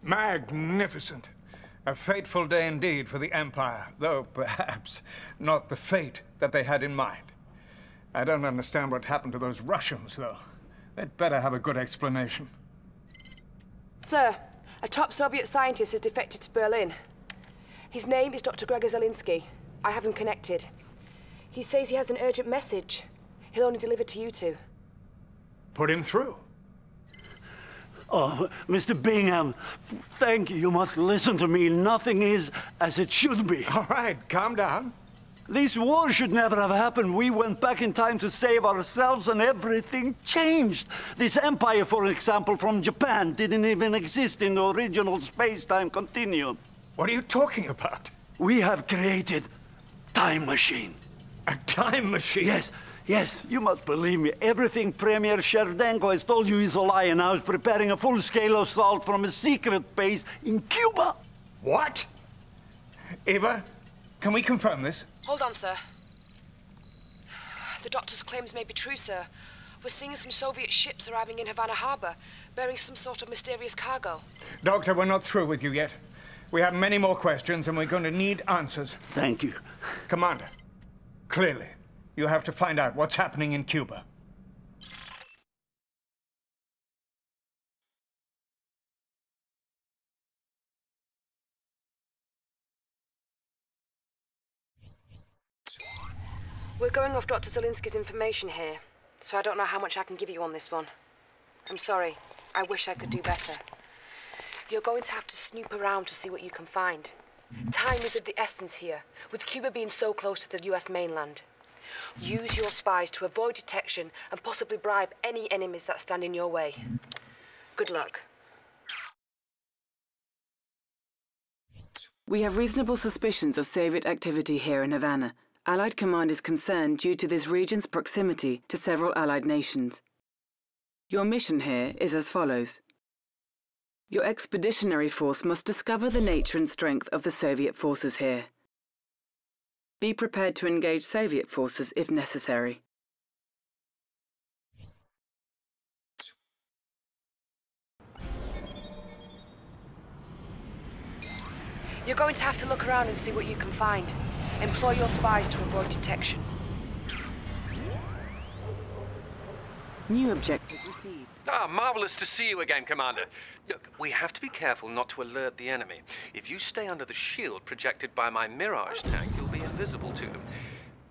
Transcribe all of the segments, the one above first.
Magnificent. A fateful day indeed for the Empire, though perhaps not the fate that they had in mind. I don't understand what happened to those Russians, though. They'd better have a good explanation. Sir, a top Soviet scientist has defected to Berlin. His name is Dr. Gregor Zelinsky. I have him connected. He says he has an urgent message. He'll only deliver to you two. Put him through. Oh, Mr. Bingham, thank you. You must listen to me. Nothing is as it should be. All right, calm down. This war should never have happened. We went back in time to save ourselves and everything changed. This empire, for example, from Japan, didn't even exist in the original space-time continuum. What are you talking about? We have created time machine. A time machine? Yes, yes, you must believe me. Everything Premier Sherdenko has told you is a lie, and now he's preparing a full-scale assault from a secret base in Cuba. What? Eva, can we confirm this? Hold on, sir. The doctor's claims may be true, sir. We're seeing some Soviet ships arriving in Havana Harbor, bearing some sort of mysterious cargo. Doctor, we're not through with you yet. We have many more questions, and we're going to need answers. Thank you. Commander, clearly, you have to find out what's happening in Cuba. We're going off Dr. Zelinsky's information here, so I don't know how much I can give you on this one. I'm sorry. I wish I could do better. You're going to have to snoop around to see what you can find. Time is of the essence here, with Cuba being so close to the US mainland. Use your spies to avoid detection and possibly bribe any enemies that stand in your way. Good luck. We have reasonable suspicions of Soviet activity here in Havana. Allied command is concerned due to this region's proximity to several Allied nations. Your mission here is as follows. Your expeditionary force must discover the nature and strength of the Soviet forces here. Be prepared to engage Soviet forces if necessary. You're going to have to look around and see what you can find. Employ your spies to avoid detection. New objective received. Ah, marvelous to see you again, Commander. Look, we have to be careful not to alert the enemy. If you stay under the shield projected by my Mirage tank, you'll be invisible to them.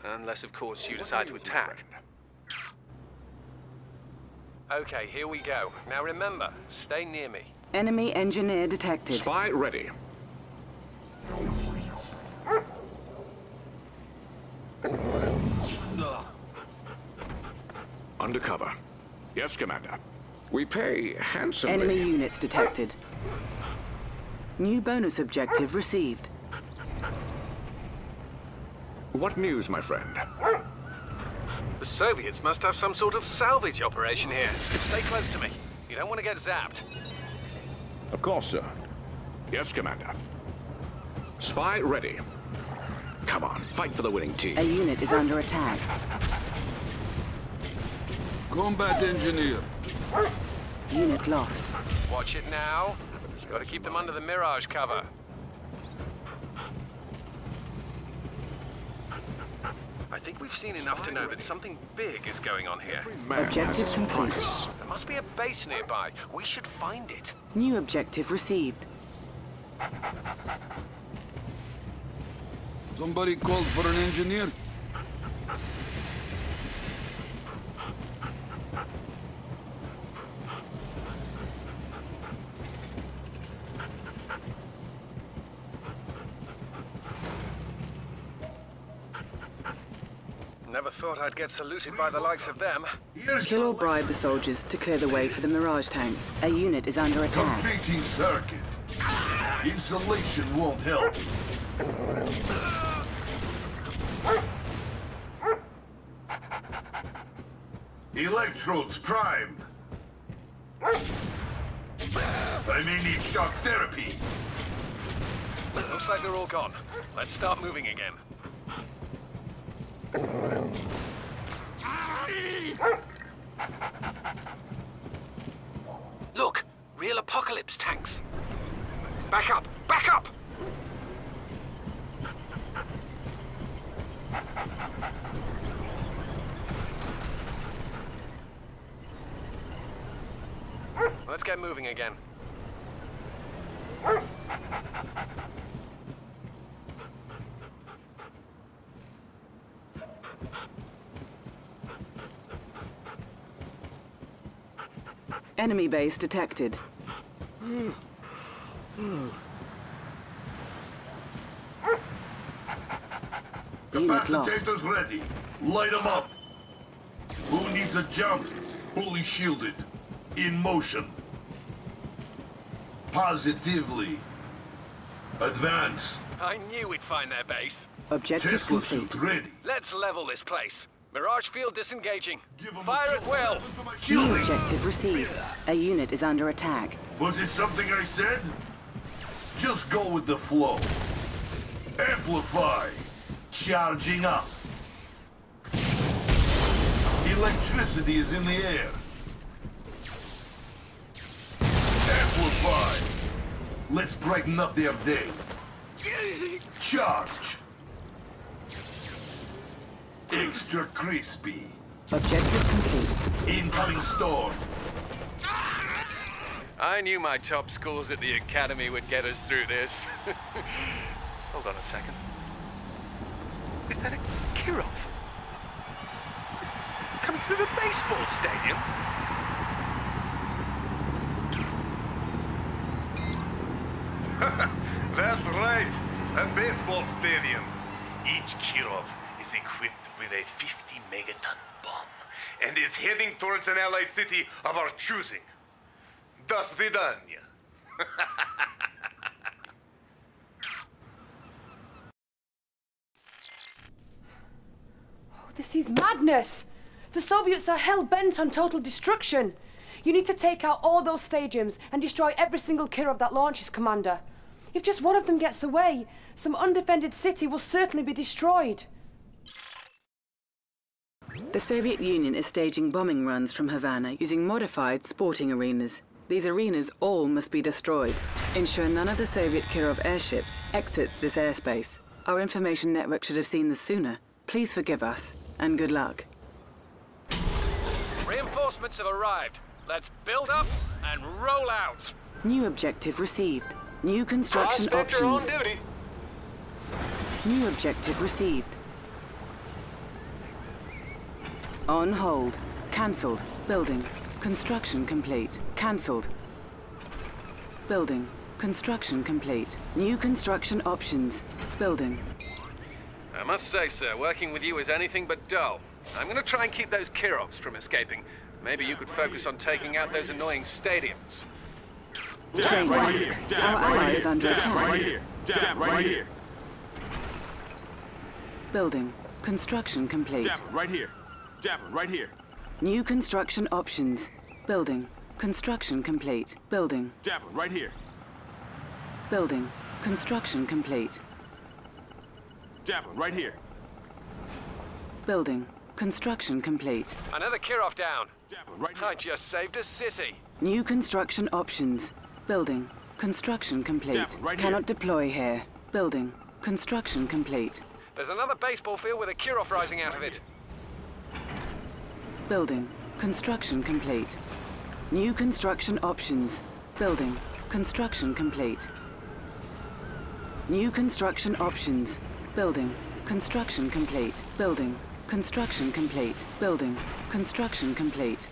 Unless, of course, you decide to attack. Okay, here we go. Now remember, stay near me. Enemy engineer detected. Spy ready. Undercover. Yes, Commander. We pay handsomely. Enemy units detected. New bonus objective received. What news, my friend? The Soviets must have some sort of salvage operation here. Stay close to me. You don't want to get zapped. Of course, sir. Yes, Commander. Spy ready. Come on, fight for the winning team. A unit is under attack. Combat engineer. Unit lost. Watch it now. Got to keep them under the Mirage cover. I think we've seen enough to know that something big is going on here. Objective complete. There must be a base nearby. We should find it. New objective received. Somebody called for an engineer? Never thought I'd get saluted by the likes of them. Kill or bribe the soldiers to clear the way for the Mirage tank. A unit is under attack. Completing circuit. Installation won't help. Electrodes primed. I may need shock therapy. Looks like they're all gone. Let's start moving again. Look! Real apocalypse tanks. Back up! Back up! Let's get moving again. Enemy base detected. Unit lost. Capacitors ready. Light them up. Who needs a jump? Fully shielded. In motion. Positively. Advance. I knew we'd find their base. Objective Tesla complete. suit ready. Let's level this place. Mirage field disengaging. Give 'em a Fire at jump will. into my New shielding. objective received. A unit is under attack. Was it something I said? Just go with the flow. Amplify. Charging up. Electricity is in the air. Amplify. Let's brighten up their day. Charge. Extra crispy. Objective complete. Incoming storm. I knew my top scores at the academy would get us through this. Hold on a second. Is that a Kirov? Coming through the baseball stadium? That's right, a baseball stadium. Each Kirov is equipped with a 50-megaton bomb and is heading towards an allied city of our choosing. До свидания. This is madness! The Soviets are hell-bent on total destruction. You need to take out all those stadiums and destroy every single Kirov that launches, Commander. If just one of them gets away, some undefended city will certainly be destroyed. The Soviet Union is staging bombing runs from Havana using modified sporting arenas. These arenas all must be destroyed. Ensure none of the Soviet Kirov airships exits this airspace. Our information network should have seen this sooner. Please forgive us, and good luck. Reinforcements have arrived. Let's build up and roll out. New objective received. New construction options. On duty. New objective received. On hold. Cancelled. Building. Construction complete. Cancelled. Building. Construction complete. New construction options. Building. I must say, sir, working with you is anything but dull. I'm going to try and keep those Kirovs from escaping. Maybe you could focus on taking out those annoying stadiums. Training. Right here. Our ally is under attack. Right here. Jab right here. Building. Construction complete. Jab right here. Jab right here. New construction options. Building. Construction complete. Building. Jab right here. Building. Construction complete. Jab right here. Building. Construction complete. Another Kirov down. Jab right I here. just saved a city. New construction options. Building. Construction complete. Jab, right here. Cannot deploy here. Building. Construction complete. There's another baseball field with a Kirov rising out of it. Building. Construction complete. New construction options. Building. Construction complete. New construction options. Building. Construction complete. Building. Construction complete. Building. Construction complete.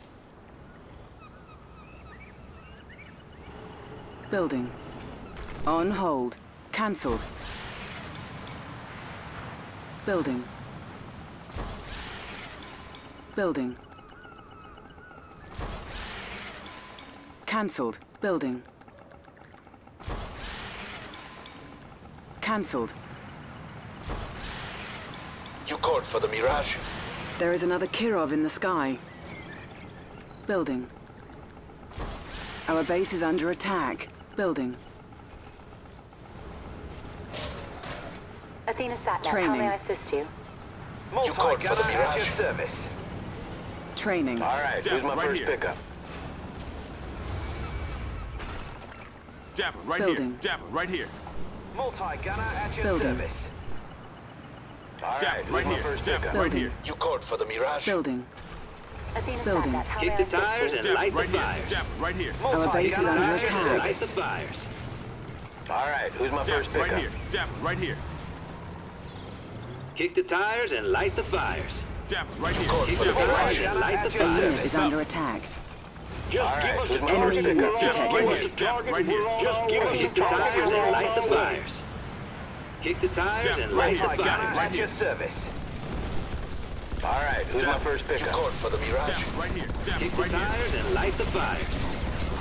Building. On hold. Cancelled. Building. Building. Cancelled. Building. Cancelled. You called for the Mirage? There is another Kirov in the sky. Building. Our base is under attack. Building. Athena Satnet, how Training. may I assist you? You called for the Mirage? service. Training. All right, here's my right first here. pickup. Javelin, right Building. here. Javelin, right here. Multi-gunner at your Building. service. All right, Javelin, right here. Javelin, right here. You called for the Mirage. Building. Athena Building. sat that. How may I Kick the assist tires you? and light the Right here. fires. Javelin, right here. Our base is under Light attack. the fires. All right, who's my first Javelin, right pickup? here. Javelin, right here. Kick the tires and light the fires. Javelin, right here. Kick the tires and light the A unit fires. is under attack. All right, who's my Enemy first units pickup? Right detected. here. Javelin, right here. Just give us Athena the sat that. tires How and may I light the assist you? fires. Kick the tires Javelin, and right light here. the Javelin, fires. right At here. your service. All right, who's my first pickup? You called for the Mirage. Javelin, right here. Kick Javelin, the right here. tires and light the fires.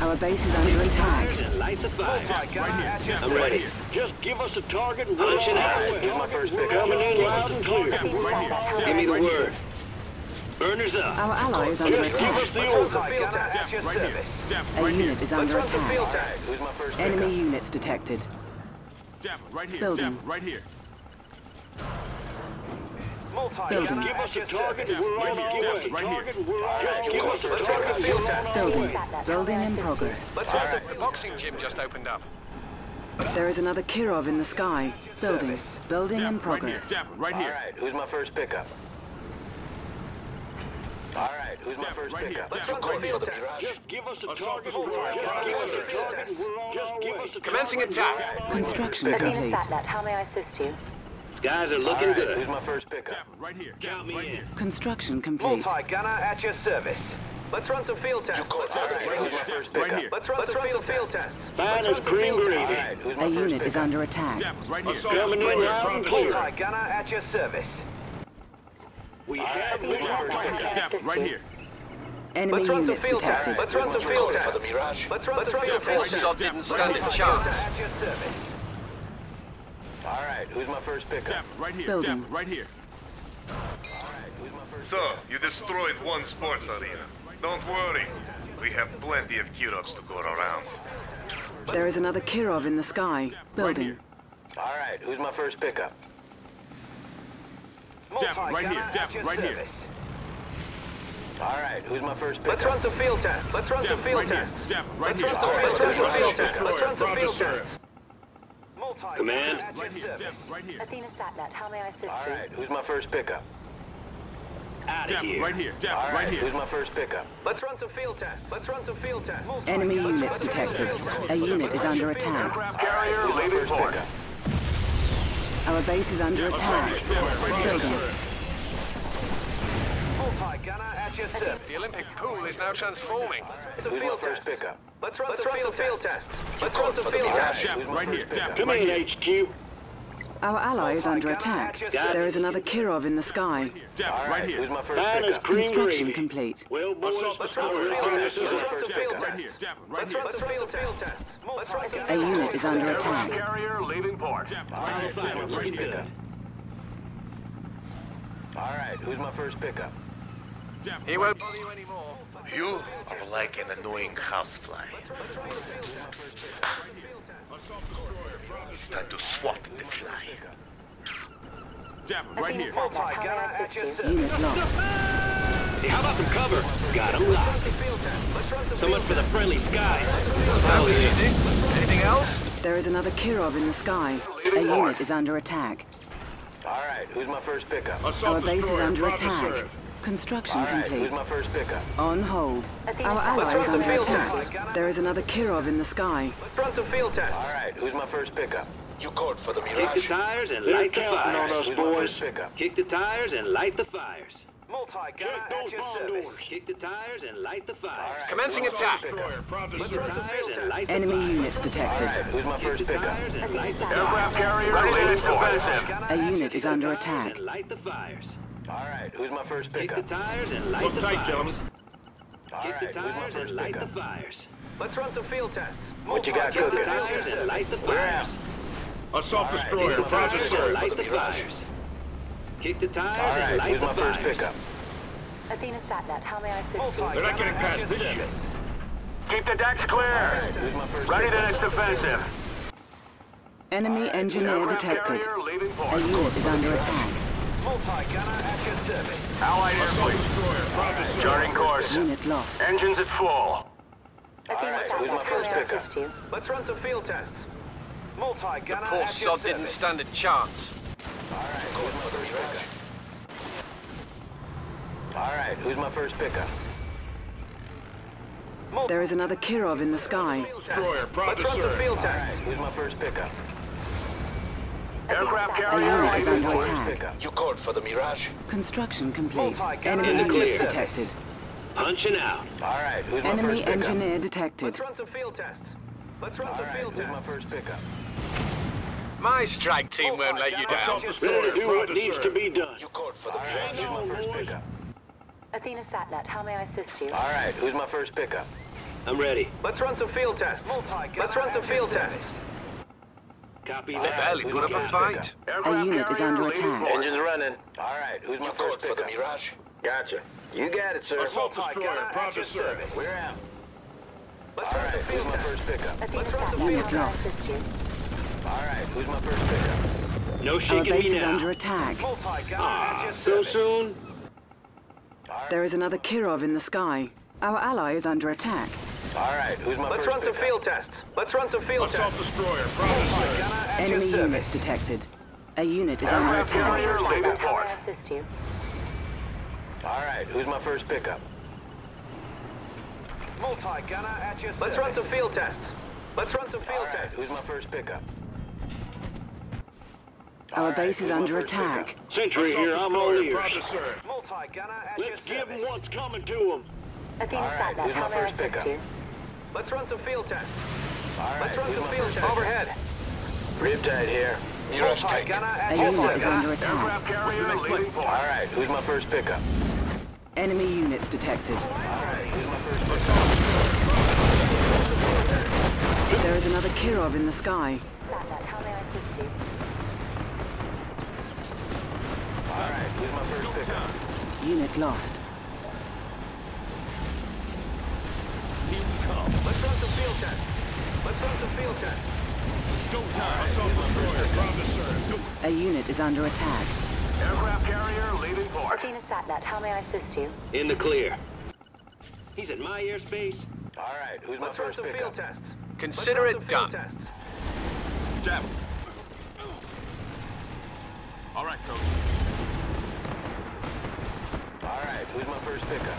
Our base is under attack. Tires and light the fires. Multi-gunner at your I'm service. ready. Just give us a target and Punch it out. Who's my first pickup? coming in loud and clear. Athena sat that. How Give may me I the assist you? word. Burners up. Our ally is under attack. Multi-gunner at your Right here. service. Javelin, A right here. unit is under Run some field attack. tests. Who's my first Enemy pickup? units detected. Javelin, right here. Building. Javelin, right here. Multi-gunner Give us at a your target service. and we're Right on here, our Javelin, way. right here. Target and we're on our way. Give us let's run some field tests. Building. Athena sat that. How Building may I in assist you? progress. Let's run some The boxing gym just opened up. There is another Kirov in the sky. Building. Building in Javelin, right here. progress. Javelin, right All here. right, who's my first pickup? All right, who's my Javelin, first right here. pickup? Let's Javelin, run some right here. field tests. Just give us a Assault target. destroyer. Multi-gunner at your service. Just give us a Commencing target. attack. Construction Athena complete. sat that. How may I assist you? Skies are All looking right, good. who's my first pickup? Javelin, right here. Count Javelin, me right in. here. Construction complete. Multi-gunner at your service. Let's run some field tests. All right, who's my first Right pickup? here. Let's run some field tests. Fine Let's as run some green field gravy. tests. All right, who's my A first unit is pickup? under attack. Javelin, right here. Coming in loud and clear. Multi-gunner at your service. We All right, have who's my Athena first sat that. How pickup? may I Javelin, assist right you? here. Enemy Let's run some units field tests. detected. Let's run some field tests. Let's run some field tests. Shot didn't stand a chance. At your service. All right, who's my first pickup? Javelin, right here. Building. Javelin, right here. So, you destroyed one sports arena. Don't worry. We have plenty of Kirovs to go around. There is another Kirov in the sky. Building. All right, who's my first pickup? Javelin, right here. Multi-gunner at Javelin, your right here. service. All right, who's my first pickup? Let's run some field tests. Let's run some field Right here. tests. Javelin, right Let's here. run some field tests. Let's run some field tests. Command. At your Right here. service. Javelin, right here. Athena sat that. How may I assist All you? right, who's my first pickup? Out of Javelin, here. right here. All Javelin, right right, here. who's my first pickup? Let's run some field tests. Let's run some field tests. Enemy units detected. A unit is under attack. Carrier leaving port. Our base is under attack. Building. Multi-gunner at your service. The Olympic pool is now transforming. Who's my first pickup? Let's run some field tests. Let's run some field tests. Javelin, right here. Javelin, Come right in, here. HQ. Our ally is under attack. There is another Kirov in the sky. Javelin, All right right, here. who's my first Fine as pickup? green Construction gravy. complete. Well, boys, Let's run some field tests. Let's run some field Right here. tests. Javelin, right Let's here. run some field tests. Let's run some A unit is under attack. Carrier leaving port. Javelin, right here. Javelin, right Looking here. good. All right, who's my first pickup? Javelin, He won't bother you anymore. You are like an annoying housefly. Psst, psst, psst, psst. It's time to swat the fly. Javelin, right Athena here. sat that. How may I assist you? Unit lost. Hey, how about some cover? Got him locked. So much for the friendly skies. That was easy. Anything else? There is another Kirov in the sky. A unit is under attack. All right, who's my first pickup? Our base is under attack. Construction All right, complete. who's my first pickup? On hold. Athena Our sat that. ally is some under field attack. tests. There is another Kirov in the sky. Let's run some field tests. All right, who's my first pickup? You called for the Kick Mirage. the tires and They're light the counting on fires. us, Who's my boys. first pickup? Kick the tires and light the fires. Multi-gunner Check at those your bomb service. doors. Kick the tires and light the All fires. right, Commencing who's my attack. first pickup? Kick the tires and light the Enemy fires. units All detected. right, who's my Kick first the pickup? tires and Athena light the sat fires. that. How may I assist you? A unit is under Tires attack. and light the fires. All right, who's my first Kick the pickup? tires and light the fires. All Kick the right, who's my tires and first light the pickup? fires. Let's run some field tests. What you got Kick the cooking? tires and light the We're fires. out. Assault Kick destroyer, the proud to tires and serve. light the fires. Kick the All tires right, and light who's the my first fires. pickup? Athena sat that. How may I assist you? They're not getting past this shit. Keep the decks clear. Who's my first Ready the pickup? next offensive. Enemy engineer detected. A unit is under attack. Multi-gunner at your service. Allied air fleet. Charting course. Unit lost. Engines at full. Athena who's my Satellite, how may I first assist pickup? you? Let's run some field tests. The Multi-gunner poor at your sod didn't service. stand a chance. All right, who's my first pickup? There is another Kirov in the sky. Destroyer, proud Let's to run some serve. field tests. Who's my first pickup? Athena A Satellite, unit is Who's my under first attack. pickup? You called for the Mirage? Construction complete. Multi-gunner Enemy at your units service. detected. Punching out. All right, who's my Enemy first pickup? engineer detected. Let's run some field tests. Let's run All some right, field who's my tests. first pickup? My strike team won't let you down. Ready to do what needs to be done. You called for the All right, Mirage? who's my first pickup? Athena Satellite, how may I assist you? All right, who's my first pickup? I'm ready. Let's run some field tests. Let's run some field tests. Copy All They that. right, barely who's put my up a first fight. pickup? A unit is under attack. Engines running. All right, who's my You first called for the pickup? Mirage? Gotcha. You got it, sir. Assault destroyer, Multi-gunner proud at to your serve. service. We're out. Let's All run some right, field who's my tests. first pickup? Athena Let's run some Satellite, field how may I lost. assist you? All right, who's my first pickup? No Our shaking base me is now. under attack. Multi-gunner Ah, at your so service. soon? There is another Kirov in the sky. Our ally is under attack. All right, who's my Let's first run some pickup? field tests. Let's run some field Assault tests. destroyer, proud to serve. Multi-gunner at your Enemy service. units detected. A unit is under attack. Athena Satellite, how may I assist you? All right, who's my first pickup? Multi-gunner at your Let's run some field tests. Let's run some field All right, tests. Who's my first pickup? Our base is who's my under first attack. Sentry Assault here, I'm all destroyer, ears. proud to serve. Multi-gunner at Let's give them what's coming to them. Athena right, Satellite, who's my how may I first assist pickup? you? Let's run some field tests. All right, Let's run who's some my field first tests. pickup? Overhead. Riptide here. Mirage taken. Multi-gunner A at your unit is service. under attack. Carrier leading All right, who's my first pickup? Enemy units detected. All right, who's my first pickup? There is another Kirov in the sky. Satellite, how may I assist you? All right, who's my first pickup? Unit lost. Let's run some field tests. Let's run some field tests. Assault destroyer, proud to serve. A unit is under attack. Aircraft carrier leaving port. Athena Satellite, how may I assist you? In the clear. He's in my airspace. All right, who's my Let's run first some pickup? field tests. Consider Let's run it some done. field tests. Jab. All right, Coach. All right, who's my first pickup?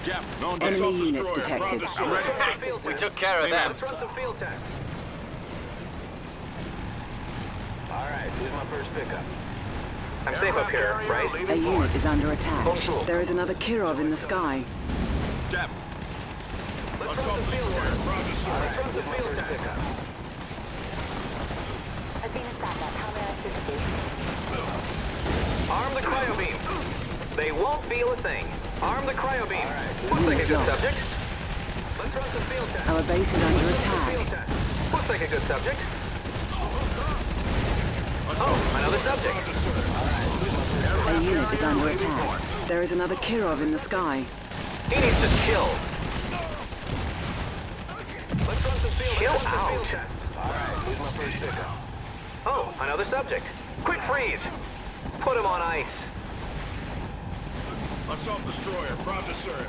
Jab. No Enemy assault units destroyer, proud detected. to serve. Let's run some field We tests. took care of them. Let's run some field tests. All right, who's my first pickup? I'm safe up here, right? A unit is under attack. There is another Kirov in the sky. Jab. Let's run Assault some field destroyer, tests. proud to serve. Let's run some field tests. Athena Satellite, how may I assist you? Arm the cryo beam. They won't feel a thing. Arm the cryo beam. Looks like a good Lost. subject. Let's run some field tests. Our base is under Field attack. test. Looks like a good subject. Oh, another subject. A unit is under attack. There is another Kirov in the sky. He needs to chill. Let's run some field Chill tests. out. Field tests. All right, who's my first pickup? Oh, another subject. Quick freeze. Put him on ice. Assault destroyer, proud to serve.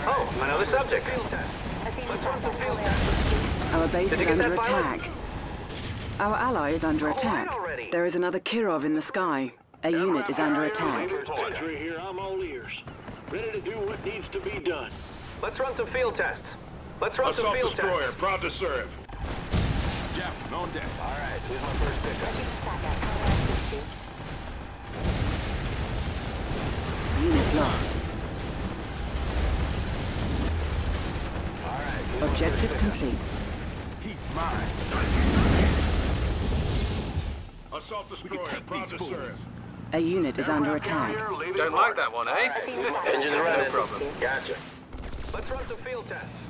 Oh, another subject. Field tests. Athena Let's run some Satellite, how field may I tests. assist you? Our base Did is you get under that, pilot? attack. Our ally is under All right attack. already. There is another Kirov in the sky. A unit is under attack. Sentry here, I'm all ears. Ready to do what needs to be done. Let's run some field tests. Let's run some Assault field destroyer, tests. proud to serve. Jab. On deck. All right, who's my first pickup? Athena Satellite, how may I assist you? Unit lost. All right, who's my first Objective pickup? complete. Heat mine. Assault destroyer, proud to serve. A unit is under attack. Don't like that one, eh? Athena Satellite, Engines how may I running. assist you? Gotcha. Let's run some field tests.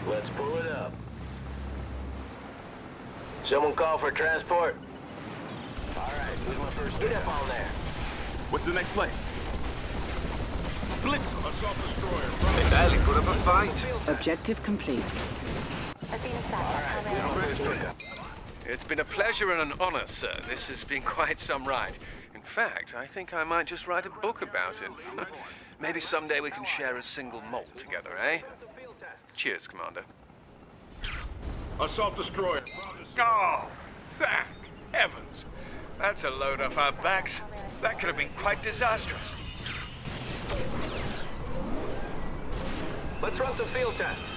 Let's pull it up. Someone call for transport? All right, who's my first pickup? Get up on there. What's the next play? Blitz. Assault destroyer, proud They to barely put up a fight. Objective complete. Athena Satellite, how may I assist you? It's been a pleasure and an honor, sir. This has been quite some ride. In fact, I think I might just write a book about it. Maybe someday we can share a single malt together, eh? tests. Cheers, Commander. Assault destroyer. Oh, thank heavens. That's a load off our backs. That could have been quite disastrous. Let's run some field tests.